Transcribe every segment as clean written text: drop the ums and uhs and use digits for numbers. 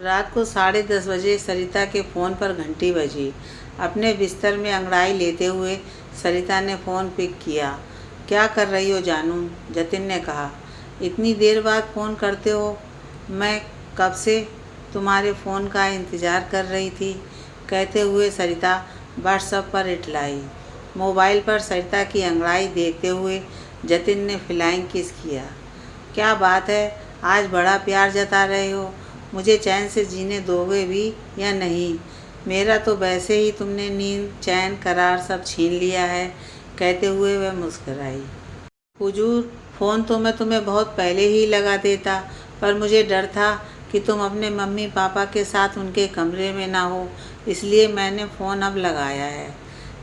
रात को 10:30 बजे सरिता के फ़ोन पर घंटी बजी। अपने बिस्तर में अंगड़ाई लेते हुए सरिता ने फ़ोन पिक किया। क्या कर रही हो जानू? जतिन ने कहा। इतनी देर बाद फ़ोन करते हो? मैं कब से तुम्हारे फ़ोन का इंतज़ार कर रही थी, कहते हुए सरिता व्हाट्सएप पर रिप्लाई। मोबाइल पर सरिता की अंगड़ाई देखते हुए जतिन ने फ्लाइंग किस किया। क्या बात है, आज बड़ा प्यार जता रहे हो। मुझे चैन से जीने दोगे भी या नहीं? मेरा तो वैसे ही तुमने नींद, चैन, करार सब छीन लिया है, कहते हुए वह मुस्कुराई। हुजूर, फ़ोन तो मैं तुम्हें बहुत पहले ही लगा देता, पर मुझे डर था कि तुम अपने मम्मी पापा के साथ उनके कमरे में ना हो, इसलिए मैंने फ़ोन अब लगाया है।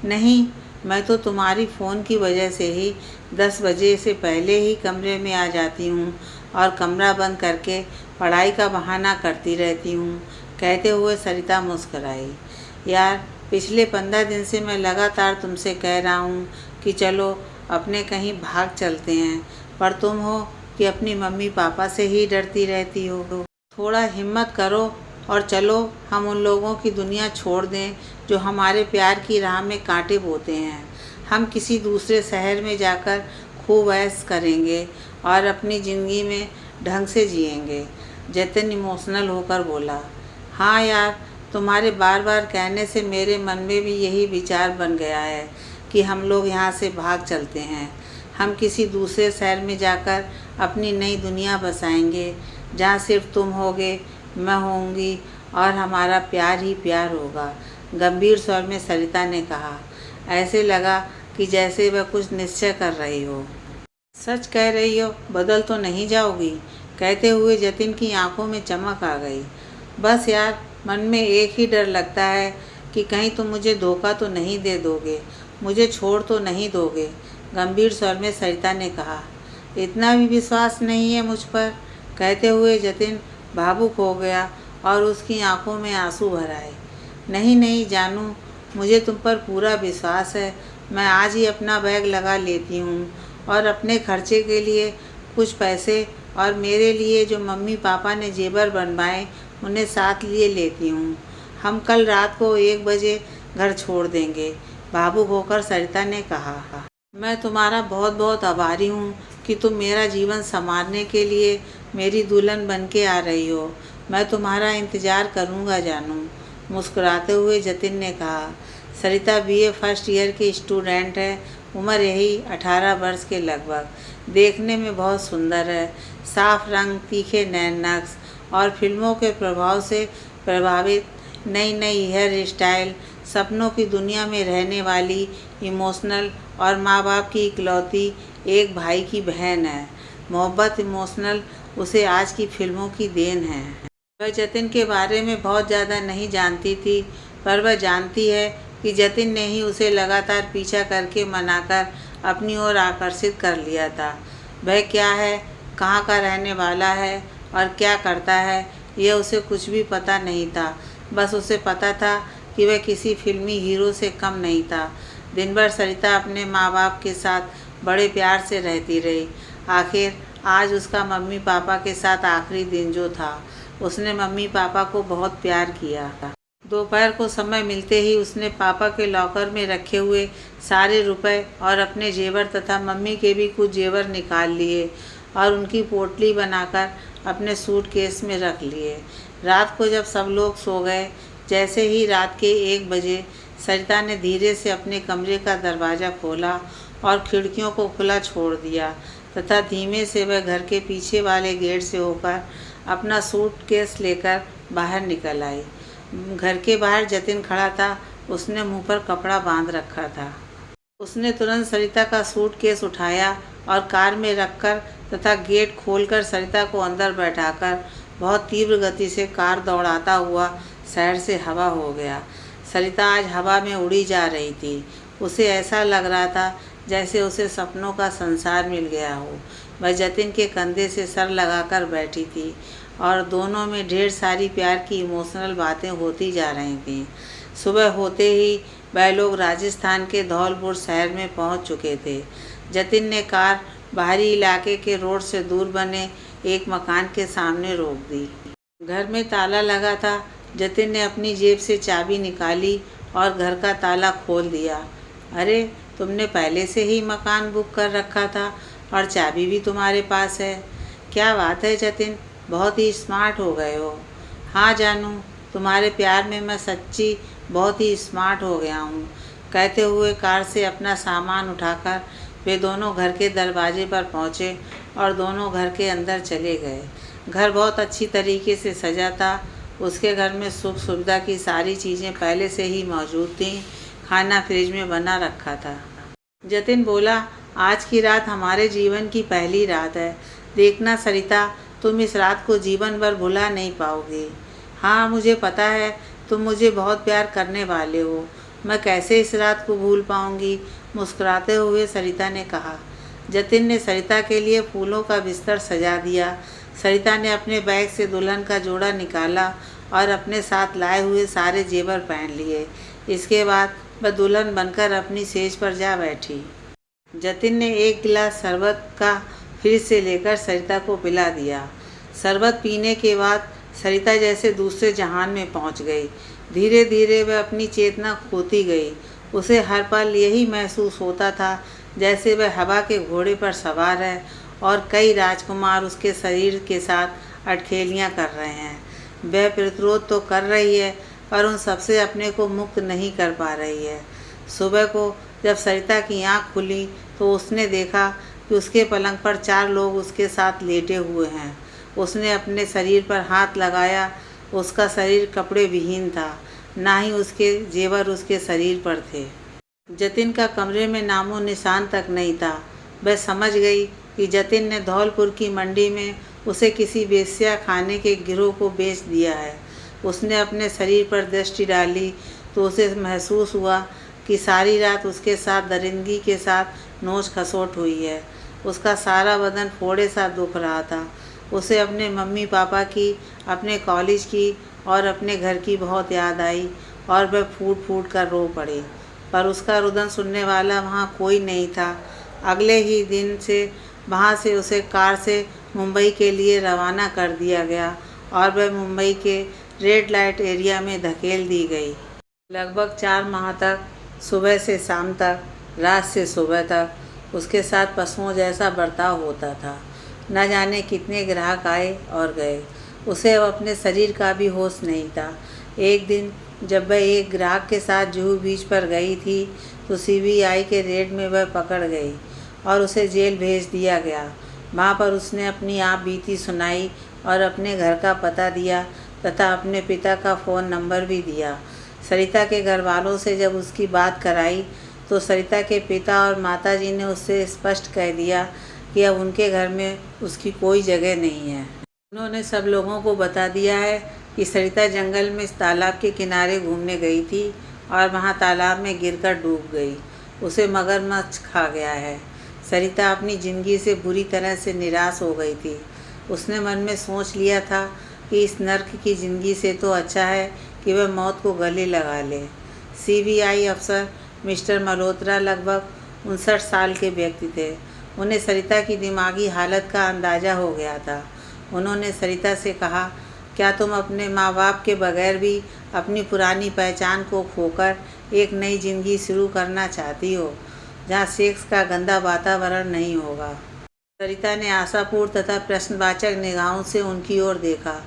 नहीं, मैं तो तुम्हारी फ़ोन की वजह से ही 10 बजे से पहले ही कमरे में आ जाती हूँ और कमरा बंद करके पढ़ाई का बहाना करती रहती हूँ, कहते हुए सरिता मुस्कुराई। यार, पिछले 15 दिन से मैं लगातार तुमसे कह रहा हूँ कि चलो अपने कहीं भाग चलते हैं, पर तुम हो कि अपनी मम्मी पापा से ही डरती रहती हो। थोड़ा हिम्मत करो और चलो हम उन लोगों की दुनिया छोड़ दें जो हमारे प्यार की राह में कांटे बोते हैं। हम किसी दूसरे शहर में जाकर खूब ऐश करेंगे और अपनी ज़िंदगी में ढंग से जिएंगे, जतिन इमोशनल होकर बोला। हाँ यार, तुम्हारे बार बार कहने से मेरे मन में भी यही विचार बन गया है कि हम लोग यहाँ से भाग चलते हैं। हम किसी दूसरे शहर में जाकर अपनी नई दुनिया बसाएंगे, जहाँ सिर्फ तुम होगे, मैं होंगी और हमारा प्यार ही प्यार होगा, गंभीर स्वर में सरिता ने कहा। ऐसे लगा कि जैसे वह कुछ निश्चय कर रही हो। सच कह रही हो? बदल तो नहीं जाओगी? कहते हुए जतिन की आंखों में चमक आ गई। बस यार, मन में एक ही डर लगता है कि कहीं तुम मुझे धोखा तो नहीं दे दोगे, मुझे छोड़ तो नहीं दोगे, गंभीर स्वर में सरिता ने कहा। इतना भी विश्वास नहीं है मुझ पर? कहते हुए जतिन भावुक हो गया और उसकी आंखों में आंसू भर आए। नहीं नहीं जानू, मुझे तुम पर पूरा विश्वास है। मैं आज ही अपना बैग लगा लेती हूँ और अपने खर्चे के लिए कुछ पैसे और मेरे लिए जो मम्मी पापा ने जेवर बनवाए उन्हें साथ लिए लेती हूँ। हम कल रात को 1 बजे घर छोड़ देंगे, भावुक होकर सरिता ने कहा। मैं तुम्हारा बहुत बहुत आभारी हूँ कि तुम मेरा जीवन संवारने के लिए मेरी दुल्हन बन के आ रही हो। मैं तुम्हारा इंतज़ार करूँगा जानू, मुस्कुराते हुए जतिन ने कहा। सरिता BA फर्स्ट ईयर की स्टूडेंट है, उम्र यही 18 वर्ष के लगभग, देखने में बहुत सुंदर है। साफ रंग, तीखे नैन नक्श और फिल्मों के प्रभाव से प्रभावित, नई नई हेयर स्टाइल, सपनों की दुनिया में रहने वाली, इमोशनल और माँ बाप की इकलौती एक भाई की बहन है। मोहब्बत इमोशनल उसे आज की फिल्मों की देन है। वह जतिन के बारे में बहुत ज़्यादा नहीं जानती थी, पर वह जानती है कि जतिन ने ही उसे लगातार पीछा करके मनाकर अपनी ओर आकर्षित कर लिया था। वह क्या है, कहाँ का रहने वाला है और क्या करता है, यह उसे कुछ भी पता नहीं था। बस उसे पता था कि वह किसी फिल्मी हीरो से कम नहीं था। दिन भर सरिता अपने माँ बाप के साथ बड़े प्यार से रहती रही। आखिर आज उसका मम्मी पापा के साथ आखिरी दिन जो था, उसने मम्मी पापा को बहुत प्यार किया। दोपहर को समय मिलते ही उसने पापा के लॉकर में रखे हुए सारे रुपए और अपने जेवर तथा मम्मी के भी कुछ जेवर निकाल लिए और उनकी पोटली बनाकर अपने सूटकेस में रख लिए। रात को जब सब लोग सो गए, जैसे ही रात के 1 बजे सरिता ने धीरे से अपने कमरे का दरवाज़ा खोला और खिड़कियों को खुला छोड़ दिया तथा धीमे से वह घर के पीछे वाले गेट से होकर अपना सूटकेस लेकर बाहर निकल आई। घर के बाहर जतिन खड़ा था, उसने मुंह पर कपड़ा बांध रखा था। उसने तुरंत सरिता का सूटकेस उठाया और कार में रखकर तथा गेट खोलकर सरिता को अंदर बैठाकर बहुत तीव्र गति से कार दौड़ाता हुआ शहर से हवा हो गया। सरिता आज हवा में उड़ी जा रही थी। उसे ऐसा लग रहा था जैसे उसे सपनों का संसार मिल गया हो। वह जतिन के कंधे से सर लगाकर बैठी थी और दोनों में ढेर सारी प्यार की इमोशनल बातें होती जा रही थीं। सुबह होते ही वह लोग राजस्थान के धौलपुर शहर में पहुंच चुके थे। जतिन ने कार बाहरी इलाके के रोड से दूर बने एक मकान के सामने रोक दी। घर में ताला लगा था। जतिन ने अपनी जेब से चाबी निकाली और घर का ताला खोल दिया। अरे, तुमने पहले से ही मकान बुक कर रखा था और चाबी भी तुम्हारे पास है। क्या बात है जतिन, बहुत ही स्मार्ट हो गए हो। हाँ जानू, तुम्हारे प्यार में मैं सच्ची बहुत ही स्मार्ट हो गया हूँ। कहते हुए कार से अपना सामान उठाकर वे दोनों घर के दरवाजे पर पहुँचे और दोनों घर के अंदर चले गए। घर बहुत अच्छी तरीके से सजा था। उसके घर में सुख सुविधा की सारी चीज़ें पहले से ही मौजूद थीं। खाना फ्रिज में बना रखा था। जतिन बोला, आज की रात हमारे जीवन की पहली रात है। देखना सरिता, तुम इस रात को जीवन भर भुला नहीं पाओगे। हाँ, मुझे पता है तुम मुझे बहुत प्यार करने वाले हो। मैं कैसे इस रात को भूल पाऊंगी, मुस्कुराते हुए सरिता ने कहा। जतिन ने सरिता के लिए फूलों का बिस्तर सजा दिया। सरिता ने अपने बैग से दुल्हन का जोड़ा निकाला और अपने साथ लाए हुए सारे जेवर पहन लिए। इसके बाद वह दुल्हन बनकर अपनी सेज पर जा बैठी। जतिन ने एक गिलास शरबत का फ्रिज से लेकर सरिता को पिला दिया। शरबत पीने के बाद सरिता जैसे दूसरे जहान में पहुंच गई। धीरे धीरे वह अपनी चेतना खोती गई। उसे हर पल यही महसूस होता था जैसे वह हवा के घोड़े पर सवार है और कई राजकुमार उसके शरीर के साथ अटखेलियाँ कर रहे हैं। वह प्रतिरोध तो कर रही है पर उन सबसे अपने को मुक्त नहीं कर पा रही है। सुबह को जब सरिता की आँख खुली तो उसने देखा कि उसके पलंग पर 4 लोग उसके साथ लेटे हुए हैं। उसने अपने शरीर पर हाथ लगाया। उसका शरीर कपड़े विहीन था, ना ही उसके जेवर उसके शरीर पर थे। जतिन का कमरे में नामो निशान तक नहीं था। वह समझ गई कि जतिन ने धौलपुर की मंडी में उसे किसी वेश्या खाने के गिरोह को बेच दिया है। उसने अपने शरीर पर दृष्टि डाली तो उसे महसूस हुआ कि सारी रात उसके साथ दरिंदगी के साथ नोच खसोट हुई है। उसका सारा बदन फोड़े सा दुख रहा था। उसे अपने मम्मी पापा की, अपने कॉलेज की और अपने घर की बहुत याद आई और वह फूट फूट कर रो पड़ी। पर उसका रुदन सुनने वाला वहाँ कोई नहीं था। अगले ही दिन से वहाँ से उसे कार से मुंबई के लिए रवाना कर दिया गया और वह मुंबई के रेड लाइट एरिया में धकेल दी गई। लगभग 4 माह तक, सुबह से शाम तक, रात से सुबह तक उसके साथ पशुओं जैसा बर्ताव होता था। न जाने कितने ग्राहक आए और गए। उसे अब अपने शरीर का भी होश नहीं था। एक दिन जब वह एक ग्राहक के साथ जुहू बीच पर गई थी तो सीबीआई के रेड में वह पकड़ गई और उसे जेल भेज दिया गया। वहाँ पर उसने अपनी आप बीती सुनाई और अपने घर का पता दिया तथा अपने पिता का फ़ोन नंबर भी दिया। सरिता के घर वालों से जब उसकी बात कराई तो सरिता के पिता और माताजी ने उससे स्पष्ट कह दिया कि अब उनके घर में उसकी कोई जगह नहीं है। उन्होंने सब लोगों को बता दिया है कि सरिता जंगल में इस तालाब के किनारे घूमने गई थी और वहाँ तालाब में गिरकर डूब गई। उसे मगरमच्छ खा गया है। सरिता अपनी ज़िंदगी से बुरी तरह से निराश हो गई थी। उसने मन में सोच लिया था कि इस नर्क की ज़िंदगी से तो अच्छा है कि वह मौत को गले लगा ले। सीबीआई अफसर मिस्टर मल्होत्रा लगभग 59 साल के व्यक्ति थे। उन्हें सरिता की दिमागी हालत का अंदाज़ा हो गया था। उन्होंने सरिता से कहा, क्या तुम अपने माँ बाप के बगैर भी अपनी पुरानी पहचान को खोकर एक नई ज़िंदगी शुरू करना चाहती हो, जहाँ सेक्स का गंदा वातावरण नहीं होगा? सरिता ने आशापूर्ण तथा प्रश्नवाचक निगाहों से उनकी ओर देखा।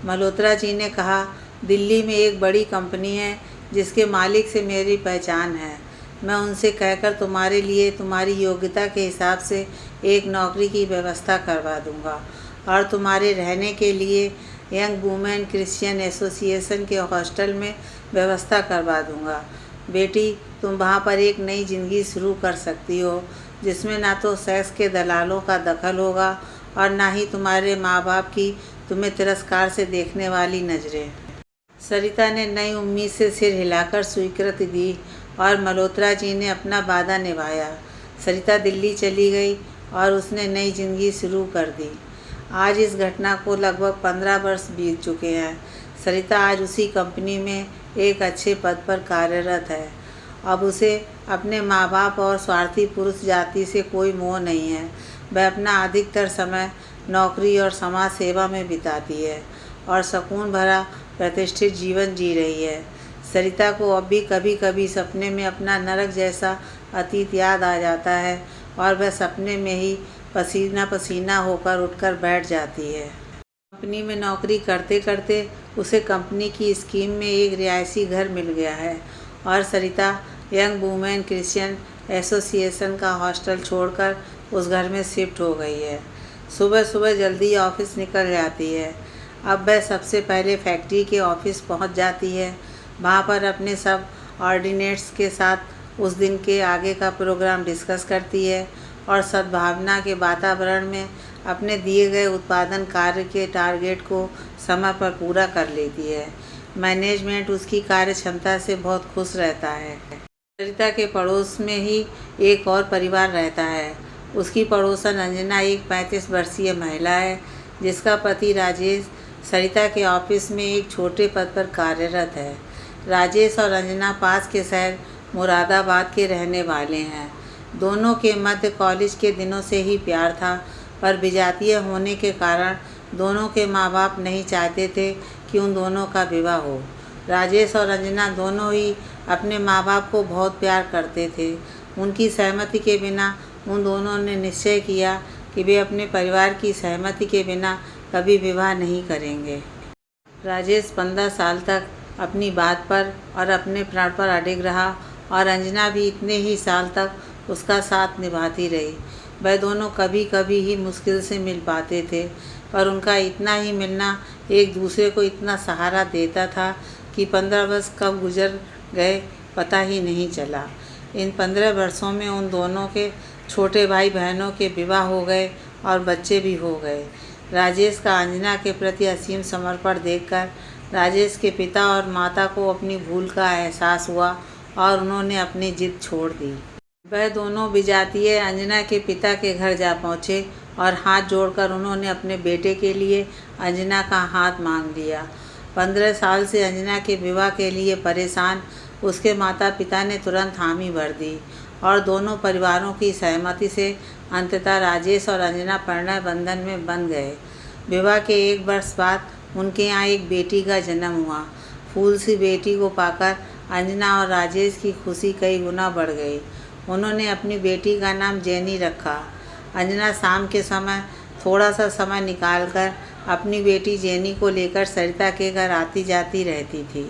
मल्होत्रा जी ने कहा, दिल्ली में एक बड़ी कंपनी है जिसके मालिक से मेरी पहचान है। मैं उनसे कहकर तुम्हारे लिए तुम्हारी योग्यता के हिसाब से एक नौकरी की व्यवस्था करवा दूंगा और तुम्हारे रहने के लिए यंग वुमेन क्रिश्चियन एसोसिएशन के हॉस्टल में व्यवस्था करवा दूंगा। बेटी, तुम वहाँ पर एक नई ज़िंदगी शुरू कर सकती हो जिसमें ना तो सेक्स के दलालों का दखल होगा और ना ही तुम्हारे माँ बाप की तुम्हें तिरस्कार से देखने वाली नज़रें। सरिता ने नई उम्मीद से सिर हिलाकर स्वीकृति दी और मल्होत्रा जी ने अपना वादा निभाया। सरिता दिल्ली चली गई और उसने नई ज़िंदगी शुरू कर दी। आज इस घटना को लगभग 15 वर्ष बीत चुके हैं। सरिता आज उसी कंपनी में एक अच्छे पद पर कार्यरत है। अब उसे अपने माँ बाप और स्वार्थी पुरुष जाति से कोई मोह नहीं है। वह अपना अधिकतर समय नौकरी और समाज सेवा में बिताती है और सुकून भरा प्रतिष्ठित जीवन जी रही है। सरिता को अब भी कभी कभी सपने में अपना नरक जैसा अतीत याद आ जाता है और वह सपने में ही पसीना पसीना होकर उठकर बैठ जाती है। कंपनी में नौकरी करते करते उसे कंपनी की स्कीम में एक रिहायशी घर मिल गया है और सरिता यंग वुमेन क्रिश्चियन एसोसिएशन का हॉस्टल छोड़कर उस घर में शिफ्ट हो गई है। सुबह सुबह जल्दी ऑफिस निकल जाती है। अब वह सबसे पहले फैक्ट्री के ऑफिस पहुंच जाती है। वहां पर अपने सब ऑर्डिनेट्स के साथ उस दिन के आगे का प्रोग्राम डिस्कस करती है और सद्भावना के वातावरण में अपने दिए गए उत्पादन कार्य के टारगेट को समय पर पूरा कर लेती है। मैनेजमेंट उसकी कार्य क्षमता से बहुत खुश रहता है। सरिता के पड़ोस में ही एक और परिवार रहता है। उसकी पड़ोसन अंजना एक 35 वर्षीय महिला है जिसका पति राजेश सरिता के ऑफिस में एक छोटे पद पर कार्यरत है। राजेश और अंजना पास के शहर मुरादाबाद के रहने वाले हैं। दोनों के मध्य कॉलेज के दिनों से ही प्यार था, पर विजातीय होने के कारण दोनों के माँ बाप नहीं चाहते थे कि उन दोनों का विवाह हो। राजेश और अंजना दोनों ही अपने माँ बाप को बहुत प्यार करते थे। उनकी सहमति के बिना उन दोनों ने निश्चय किया कि वे अपने परिवार की सहमति के बिना कभी विवाह नहीं करेंगे। राजेश 15 साल तक अपनी बात पर और अपने प्राण पर अडिग रहा और अंजना भी इतने ही साल तक उसका साथ निभाती रही। वह दोनों कभी कभी ही मुश्किल से मिल पाते थे, पर उनका इतना ही मिलना एक दूसरे को इतना सहारा देता था कि 15 वर्ष कब गुजर गए पता ही नहीं चला। इन 15 वर्षों में उन दोनों के छोटे भाई बहनों के विवाह हो गए और बच्चे भी हो गए। राजेश का अंजना के प्रति असीम समर्पण देखकर राजेश के पिता और माता को अपनी भूल का एहसास हुआ और उन्होंने अपनी जिद छोड़ दी। वह दोनों विजातीय अंजना के पिता के घर जा पहुँचे और हाथ जोड़कर उन्होंने अपने बेटे के लिए अंजना का हाथ मांग लिया। 15 साल से अंजना के विवाह के लिए परेशान उसके माता पिता ने तुरंत हामी भर दी और दोनों परिवारों की सहमति से अंततः राजेश और अंजना प्रणय बंधन में बंध गए। विवाह के 1 वर्ष बाद उनके यहाँ एक बेटी का जन्म हुआ। फूल सी बेटी को पाकर अंजना और राजेश की खुशी कई गुना बढ़ गई। उन्होंने अपनी बेटी का नाम जेनी रखा। अंजना शाम के समय थोड़ा सा समय निकालकर अपनी बेटी जेनी को लेकर सरिता के घर आती जाती रहती थी।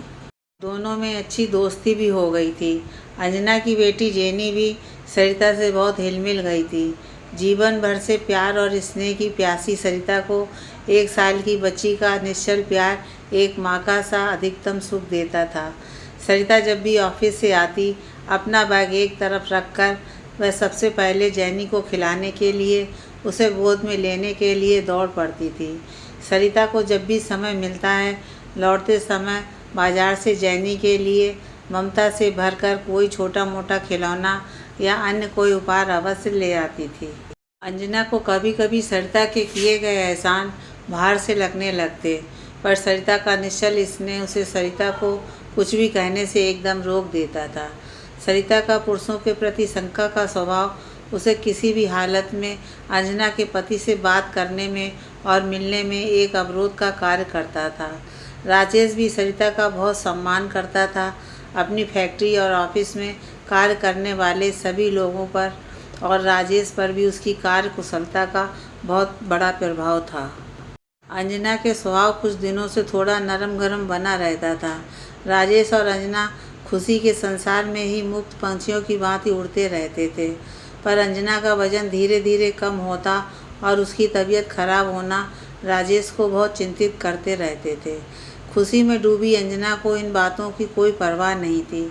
दोनों में अच्छी दोस्ती भी हो गई थी। अंजना की बेटी जेनी भी सरिता से बहुत हिल मिल गई थी। जीवन भर से प्यार और स्नेह की प्यासी सरिता को 1 साल की बच्ची का निश्चल प्यार एक माँ का सा अधिकतम सुख देता था। सरिता जब भी ऑफिस से आती अपना बैग एक तरफ रखकर वह सबसे पहले जेनी को खिलाने के लिए उसे गोद में लेने के लिए दौड़ पड़ती थी। सरिता को जब भी समय मिलता है लौटते समय बाजार से जेनी के लिए ममता से भरकर कोई छोटा मोटा खिलौना या अन्य कोई उपहार अवश्य ले आती थी। अंजना को कभी कभी सरिता के किए गए एहसान बाहर से लगने लगते, पर सरिता का निश्चल स्नेह उसे सरिता को कुछ भी कहने से एकदम रोक देता था। सरिता का पुरुषों के प्रति शंका का स्वभाव उसे किसी भी हालत में अंजना के पति से बात करने में और मिलने में एक अवरोध का कार्य करता था। राजेश भी सरिता का बहुत सम्मान करता था। अपनी फैक्ट्री और ऑफिस में कार्य करने वाले सभी लोगों पर और राजेश पर भी उसकी कार्य कुशलता का बहुत बड़ा प्रभाव था। अंजना के स्वभाव कुछ दिनों से थोड़ा नरम गरम बना रहता था। राजेश और अंजना खुशी के संसार में ही मुक्त पंछियों की भांति उड़ते रहते थे, पर अंजना का वजन धीरे धीरे कम होता और उसकी तबीयत खराब होना राजेश को बहुत चिंतित करते रहते थे। खुशी में डूबी अंजना को इन बातों की कोई परवाह नहीं थी।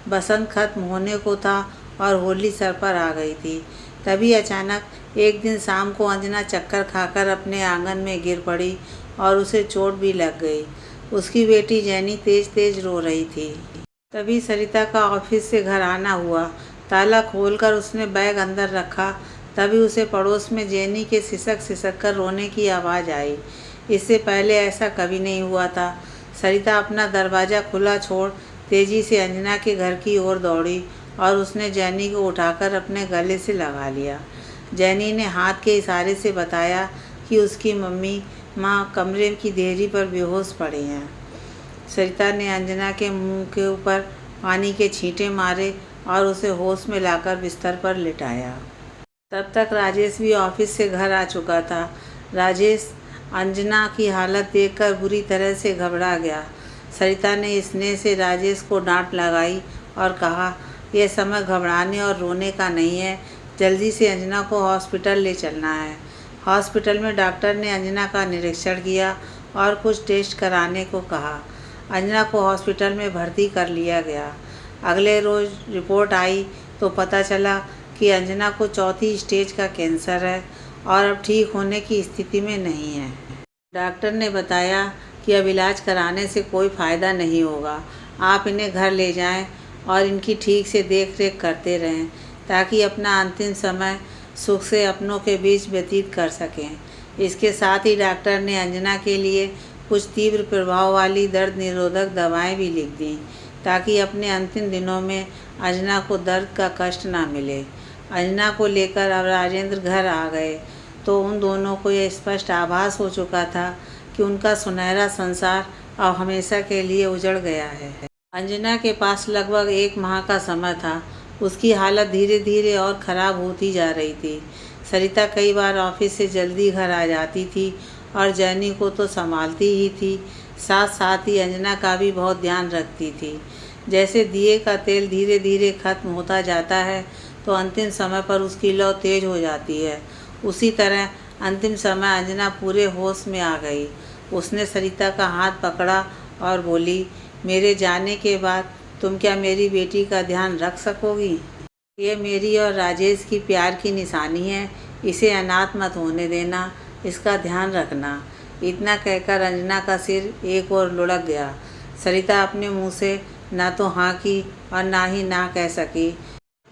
बसंत खत्म होने को था और होली सर पर आ गई थी। तभी अचानक एक दिन शाम को अंजना चक्कर खाकर अपने आंगन में गिर पड़ी और उसे चोट भी लग गई। उसकी बेटी जेनी तेज तेज रो रही थी। तभी सरिता का ऑफिस से घर आना हुआ। ताला खोलकर उसने बैग अंदर रखा, तभी उसे पड़ोस में जेनी के सिसक सिसक कर रोने की आवाज़ आई। इससे पहले ऐसा कभी नहीं हुआ था। सरिता अपना दरवाज़ा खुला छोड़ तेज़ी से अंजना के घर की ओर दौड़ी और उसने जेनी को उठाकर अपने गले से लगा लिया। जेनी ने हाथ के इशारे से बताया कि उसकी मम्मी माँ कमरे की देहरी पर बेहोश पड़े हैं। सरिता ने अंजना के मुंह के ऊपर पानी के छींटे मारे और उसे होश में लाकर बिस्तर पर लिटाया। तब तक राजेश भी ऑफिस से घर आ चुका था। राजेश अंजना की हालत देखकर बुरी तरह से घबरा गया। सरिता ने स्नेह से राजेश को डांट लगाई और कहा, यह समय घबराने और रोने का नहीं है, जल्दी से अंजना को हॉस्पिटल ले चलना है। हॉस्पिटल में डॉक्टर ने अंजना का निरीक्षण किया और कुछ टेस्ट कराने को कहा। अंजना को हॉस्पिटल में भर्ती कर लिया गया। अगले रोज़ रिपोर्ट आई तो पता चला कि अंजना को 4थी स्टेज का कैंसर है और अब ठीक होने की स्थिति में नहीं है। डॉक्टर ने बताया कि अब इलाज कराने से कोई फ़ायदा नहीं होगा। आप इन्हें घर ले जाएं और इनकी ठीक से देख रेख करते रहें ताकि अपना अंतिम समय सुख से अपनों के बीच व्यतीत कर सकें। इसके साथ ही डॉक्टर ने अंजना के लिए कुछ तीव्र प्रभाव वाली दर्द निरोधक दवाएं भी लिख दी ताकि अपने अंतिम दिनों में अंजना को दर्द का कष्ट ना मिले। अंजना को लेकर अब राजेंद्र घर आ गए तो उन दोनों को यह स्पष्ट आभास हो चुका था कि उनका सुनहरा संसार अब हमेशा के लिए उजड़ गया है। अंजना के पास लगभग 1 माह का समय था। उसकी हालत धीरे धीरे और ख़राब होती जा रही थी। सरिता कई बार ऑफिस से जल्दी घर आ जाती थी और जैनी को तो संभालती ही थी, साथ साथ ही अंजना का भी बहुत ध्यान रखती थी। जैसे दिए का तेल धीरे धीरे खत्म होता जाता है तो अंतिम समय पर उसकी लौ तेज हो जाती है, उसी तरह अंतिम समय अंजना पूरे होश में आ गई। उसने सरिता का हाथ पकड़ा और बोली, मेरे जाने के बाद तुम क्या मेरी बेटी का ध्यान रख सकोगी? ये मेरी और राजेश की प्यार की निशानी है, इसे अनाथ मत होने देना, इसका ध्यान रखना। इतना कहकर अंजना का सिर एक ओर लुढ़क गया। सरिता अपने मुंह से ना तो हाँ की और ना ही ना कह सकी।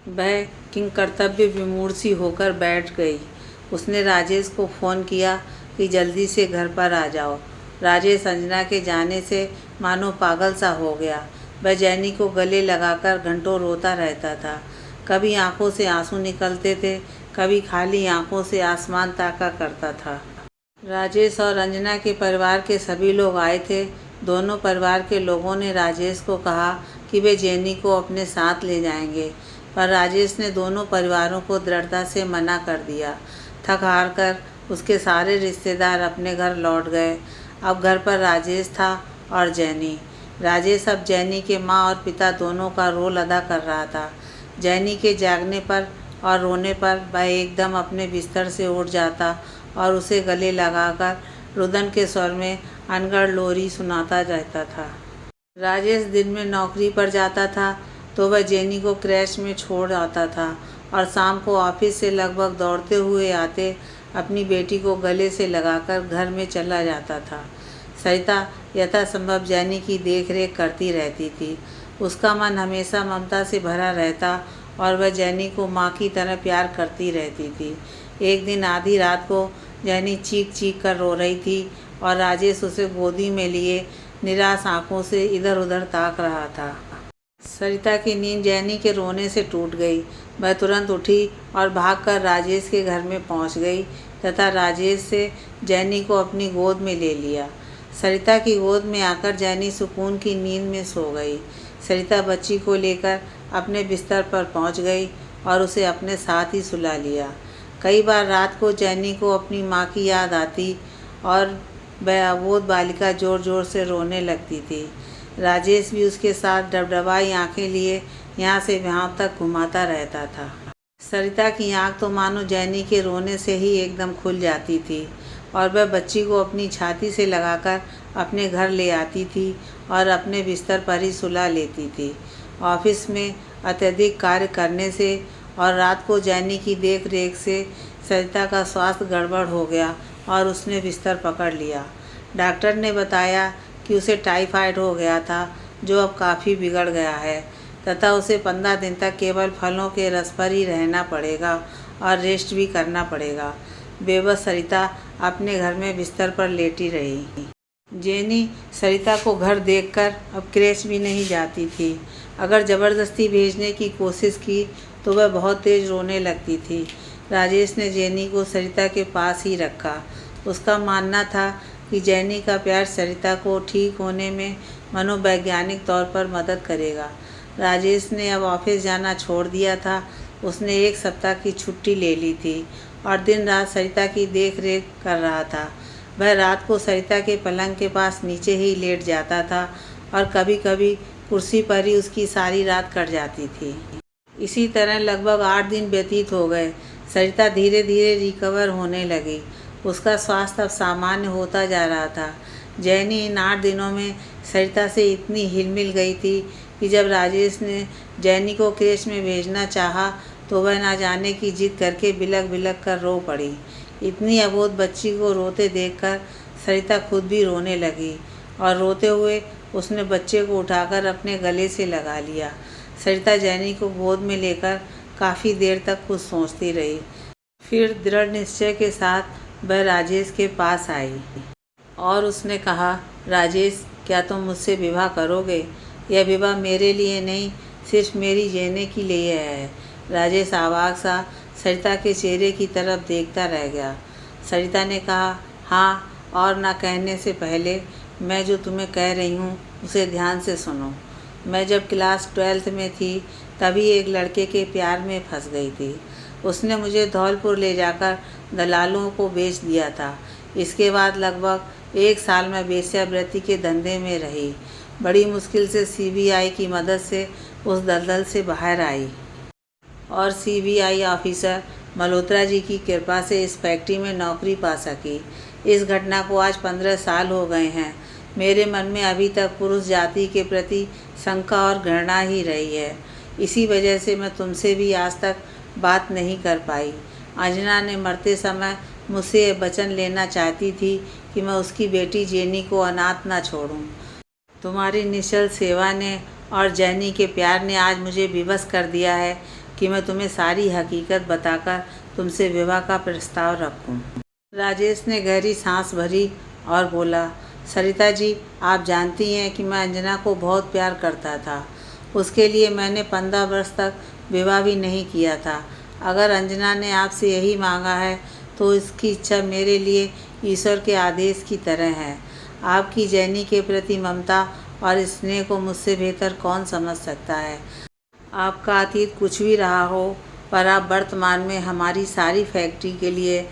वह किंकर्तव्य विमूढ़ सी होकर बैठ गई। उसने राजेश को फ़ोन किया कि जल्दी से घर पर आ जाओ। राजेश अंजना के जाने से मानो पागल सा हो गया। वह जैनी को गले लगाकर घंटों रोता रहता था। कभी आंखों से आंसू निकलते थे, कभी खाली आंखों से आसमान ताका करता था। राजेश और अंजना के परिवार के सभी लोग आए थे। दोनों परिवार के लोगों ने राजेश को कहा कि वे जैनी को अपने साथ ले जाएंगे, पर राजेश ने दोनों परिवारों को दृढ़ता से मना कर दिया। थक हार कर उसके सारे रिश्तेदार अपने घर लौट गए। अब घर पर राजेश था और जैनी। राजेश अब जैनी के माँ और पिता दोनों का रोल अदा कर रहा था। जैनी के जागने पर और रोने पर वह एकदम अपने बिस्तर से उठ जाता और उसे गले लगाकर रुदन के स्वर में अनगढ़ लोरी सुनाता रहता था। राजेश दिन में नौकरी पर जाता था तो वह जैनी को क्रैश में छोड़ आता था और शाम को ऑफिस से लगभग दौड़ते हुए आते अपनी बेटी को गले से लगाकर घर में चला जाता था। सरिता यथासंभव जैनी की देख रेख करती रहती थी। उसका मन हमेशा ममता से भरा रहता और वह जैनी को माँ की तरह प्यार करती रहती थी। एक दिन आधी रात को जैनी चीख चीख कर रो रही थी और राजेश उसे गोदी में लिए निराश आंखों से इधर उधर ताक रहा था। सरिता की नींद जैनी के रोने से टूट गई। वह तुरंत उठी और भागकर राजेश के घर में पहुंच गई तथा राजेश से जैनी को अपनी गोद में ले लिया। सरिता की गोद में आकर जैनी सुकून की नींद में सो गई। सरिता बच्ची को लेकर अपने बिस्तर पर पहुंच गई और उसे अपने साथ ही सुला लिया। कई बार रात को जैनी को अपनी माँ की याद आती और वह अबोध बालिका ज़ोर ज़ोर से रोने लगती थी। राजेश भी उसके साथ डबडबाई आंखें लिए यहाँ से वहाँ तक घुमाता रहता था। सरिता की आँख तो मानो जैनी के रोने से ही एकदम खुल जाती थी और वह बच्ची को अपनी छाती से लगाकर अपने घर ले आती थी और अपने बिस्तर पर ही सुला लेती थी। ऑफिस में अत्यधिक कार्य करने से और रात को जैनी की देख रेख से सरिता का स्वास्थ्य गड़बड़ हो गया और उसने बिस्तर पकड़ लिया। डॉक्टर ने बताया कि उसे टाइफाइड हो गया था जो अब काफ़ी बिगड़ गया है तथा उसे 15 दिन तक केवल फलों के रस पर ही रहना पड़ेगा और रेस्ट भी करना पड़ेगा। बेबस सरिता अपने घर में बिस्तर पर लेटी रही। जैनी सरिता को घर देखकर अब क्रैश भी नहीं जाती थी। अगर ज़बरदस्ती भेजने की कोशिश की तो वह बहुत तेज़ रोने लगती थी। राजेश ने जैनी को सरिता के पास ही रखा। उसका मानना था कि जैनी का प्यार सरिता को ठीक होने में मनोवैज्ञानिक तौर पर मदद करेगा। राजेश ने अब ऑफिस जाना छोड़ दिया था। उसने 1 सप्ताह की छुट्टी ले ली थी और दिन रात सरिता की देख रेख कर रहा था। वह रात को सरिता के पलंग के पास नीचे ही लेट जाता था और कभी कभी कुर्सी पर ही उसकी सारी रात कट जाती थी। इसी तरह लगभग 8 दिन व्यतीत हो गए। सरिता धीरे धीरे रिकवर होने लगी। उसका स्वास्थ्य अब सामान्य होता जा रहा था। जैनी इन 8 दिनों में सरिता से इतनी हिलमिल गई थी कि जब राजेश ने जैनी को क्रेच में भेजना चाहा तो वह ना जाने की जिद करके बिलख बिलख कर रो पड़ी। इतनी अबोध बच्ची को रोते देखकर सरिता खुद भी रोने लगी और रोते हुए उसने बच्चे को उठाकर अपने गले से लगा लिया। सरिता जैनी को गोद में लेकर काफ़ी देर तक कुछ सोचती रही। फिर दृढ़ निश्चय के साथ वह राजेश के पास आई और उसने कहा, राजेश, क्या तुम मुझसे विवाह करोगे? यह विवाह मेरे लिए नहीं, सिर्फ मेरी जैनी के लिए है। राजेश अवाक सा सरिता के चेहरे की तरफ देखता रह गया। सरिता ने कहा, हाँ, और ना कहने से पहले मैं जो तुम्हें कह रही हूँ उसे ध्यान से सुनो। मैं जब क्लास 12th में थी तभी एक लड़के के प्यार में फंस गई थी। उसने मुझे धौलपुर ले जाकर दलालों को बेच दिया था। इसके बाद लगभग 1 साल मैं वेश्यावृत्ति के धंधे में रही। बड़ी मुश्किल से सीबीआई की मदद से उस दलदल से बाहर आई और सीबीआई ऑफिसर मल्होत्रा जी की कृपा से इस फैक्ट्री में नौकरी पा सकी। इस घटना को आज 15 साल हो गए हैं। मेरे मन में अभी तक पुरुष जाति के प्रति शंका और घृणा ही रही है। इसी वजह से मैं तुमसे भी आज तक बात नहीं कर पाई। अंजना ने मरते समय मुझसे ये वचन लेना चाहती थी कि मैं उसकी बेटी जैनी को अनाथ ना छोड़ूं। तुम्हारी निश्चल सेवा ने और जैनी के प्यार ने आज मुझे विवश कर दिया है कि मैं तुम्हें सारी हकीकत बताकर तुमसे विवाह का प्रस्ताव रखूं। राजेश ने गहरी सांस भरी और बोला, सरिता जी, आप जानती हैं कि मैं अंजना को बहुत प्यार करता था। उसके लिए मैंने 15 वर्ष तक विवाह भी नहीं किया था। अगर अंजना ने आपसे यही मांगा है तो इसकी इच्छा मेरे लिए ईश्वर के आदेश की तरह है। आपकी जैनी के प्रति ममता और स्नेह को मुझसे बेहतर कौन समझ सकता है। आपका अतीत कुछ भी रहा हो, पर आप वर्तमान में हमारी सारी फैक्ट्री के लिए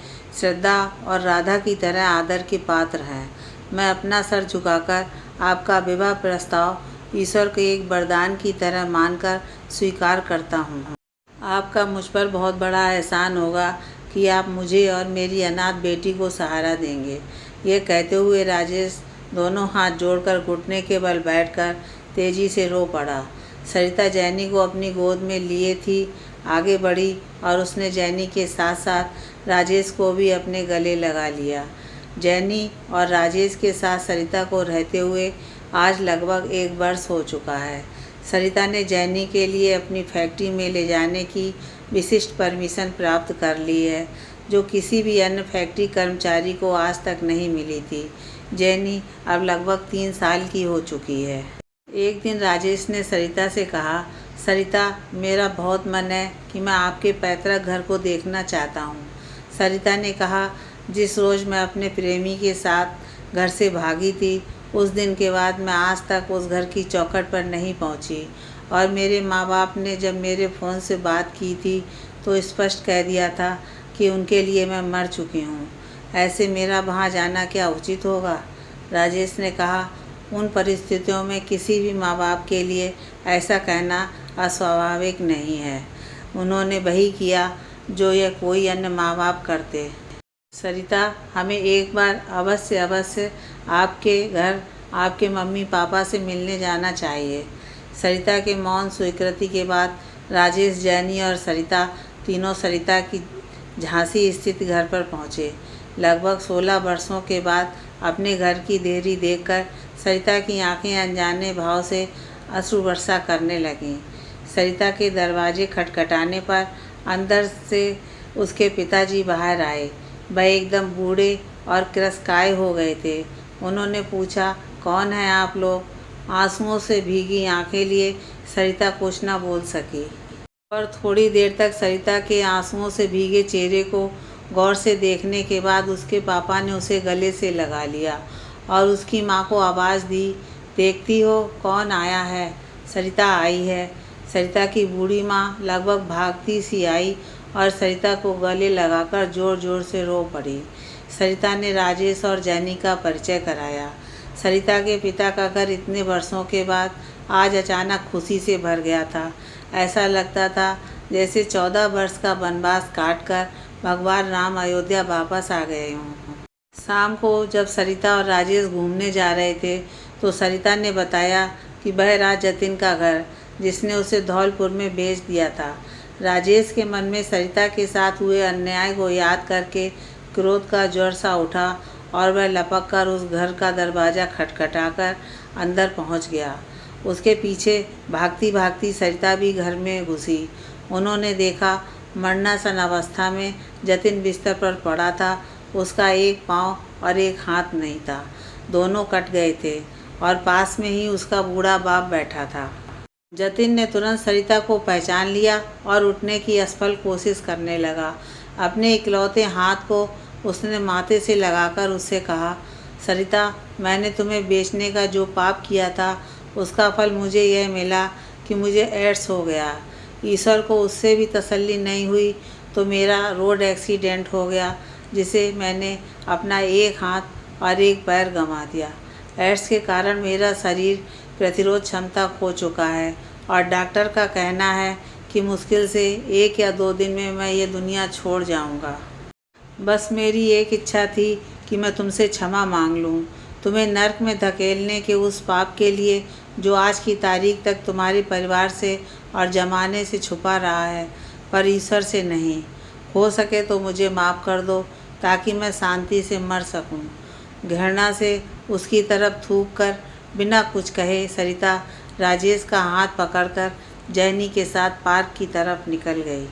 श्रद्धा और राधा की तरह आदर के पात्र हैं। मैं अपना सर झुकाकर आपका विवाह प्रस्ताव ईश्वर के एक वरदान की तरह मानकर स्वीकार करता हूँ। आपका मुझ पर बहुत बड़ा एहसान होगा कि आप मुझे और मेरी अनाथ बेटी को सहारा देंगे। ये कहते हुए राजेश दोनों हाथ जोड़कर घुटने के बल बैठकर तेजी से रो पड़ा। सरिता जैनी को अपनी गोद में लिए थी आगे बढ़ी और उसने जैनी के साथ साथ राजेश को भी अपने गले लगा लिया। जैनी और राजेश के साथ सरिता को रहते हुए आज लगभग 1 वर्ष हो चुका है। सरिता ने जैनी के लिए अपनी फैक्ट्री में ले जाने की विशिष्ट परमिशन प्राप्त कर ली है, जो किसी भी अन्य फैक्ट्री कर्मचारी को आज तक नहीं मिली थी। जैनी अब लगभग 3 साल की हो चुकी है। एक दिन राजेश ने सरिता से कहा, सरिता, मेरा बहुत मन है कि मैं आपके पैतृक घर को देखना चाहता हूँ। सरिता ने कहा, जिस रोज़ मैं अपने प्रेमी के साथ घर से भागी थी, उस दिन के बाद मैं आज तक उस घर की चौखट पर नहीं पहुँची और मेरे माँ बाप ने जब मेरे फ़ोन से बात की थी तो स्पष्ट कह दिया था कि उनके लिए मैं मर चुकी हूँ। ऐसे मेरा वहाँ जाना क्या उचित होगा? राजेश ने कहा, उन परिस्थितियों में किसी भी माँ बाप के लिए ऐसा कहना अस्वाभाविक नहीं है। उन्होंने वही किया जो यह कोई अन्य माँ बाप करते। सरिता, हमें एक बार अवश्य आपके घर आपके मम्मी पापा से मिलने जाना चाहिए। सरिता के मौन स्वीकृति के बाद राजेश, जैनी और सरिता तीनों सरिता की झांसी स्थित घर पर पहुँचे। लगभग 16 वर्षों के बाद अपने घर की देरी देखकर सरिता की आंखें अनजाने भाव से अश्रु वर्षा करने लगीं। सरिता के दरवाजे खटखटाने पर अंदर से उसके पिताजी बाहर आए। वह एकदम बूढ़े और क्रशकाय हो गए थे। उन्होंने पूछा, कौन है आप लोग? आंसुओं से भीगी आंखें लिए सरिता कुछ न बोल सकी और थोड़ी देर तक सरिता के आंसुओं से भीगे चेहरे को गौर से देखने के बाद उसके पापा ने उसे गले से लगा लिया और उसकी माँ को आवाज़ दी, देखती हो कौन आया है? सरिता आई है। सरिता की बूढ़ी माँ लगभग भागती सी आई और सरिता को गले लगाकर ज़ोर ज़ोर से रो पड़ी। सरिता ने राजेश और जैनी का परिचय कराया। सरिता के पिता का घर इतने वर्षों के बाद आज अचानक खुशी से भर गया था। ऐसा लगता था जैसे 14 वर्ष का वनवास काटकर भगवान राम अयोध्या वापस आ गए हों। शाम को जब सरिता और राजेश घूमने जा रहे थे तो सरिता ने बताया कि वह राज जतिन का घर जिसने उसे धौलपुर में बेच दिया था। राजेश के मन में सरिता के साथ हुए अन्याय को याद करके क्रोध का जोर सा उठा और वह लपक कर उस घर का दरवाज़ा खटखटाकर अंदर पहुंच गया। उसके पीछे भागती भागती सरिता भी घर में घुसी। उन्होंने देखा मरणासन अवस्था में जतिन बिस्तर पर पड़ा था। उसका एक पाँव और एक हाथ नहीं था, दोनों कट गए थे और पास में ही उसका बूढ़ा बाप बैठा था। जतिन ने तुरंत सरिता को पहचान लिया और उठने की असफल कोशिश करने लगा। अपने इकलौते हाथ को उसने माथे से लगाकर उससे कहा, सरिता, मैंने तुम्हें बेचने का जो पाप किया था उसका फल मुझे यह मिला कि मुझे एड्स हो गया। ईश्वर को उससे भी तसल्ली नहीं हुई तो मेरा रोड एक्सीडेंट हो गया जिसे मैंने अपना एक हाथ और एक पैर गंवा दिया। एड्स के कारण मेरा शरीर प्रतिरोध क्षमता खो चुका है और डॉक्टर का कहना है कि मुश्किल से 1 या 2 दिन में मैं ये दुनिया छोड़ जाऊंगा। बस मेरी एक इच्छा थी कि मैं तुमसे क्षमा मांग लूं, तुम्हें नर्क में धकेलने के उस पाप के लिए जो आज की तारीख तक तुम्हारे परिवार से और ज़माने से छुपा रहा है, पर ईश्वर से नहीं। हो सके तो मुझे माफ़ कर दो ताकि मैं शांति से मर सकूं। घृणा से उसकी तरफ थूक कर बिना कुछ कहे सरिता राजेश का हाथ पकड़कर जैनी के साथ पार्क की तरफ निकल गई।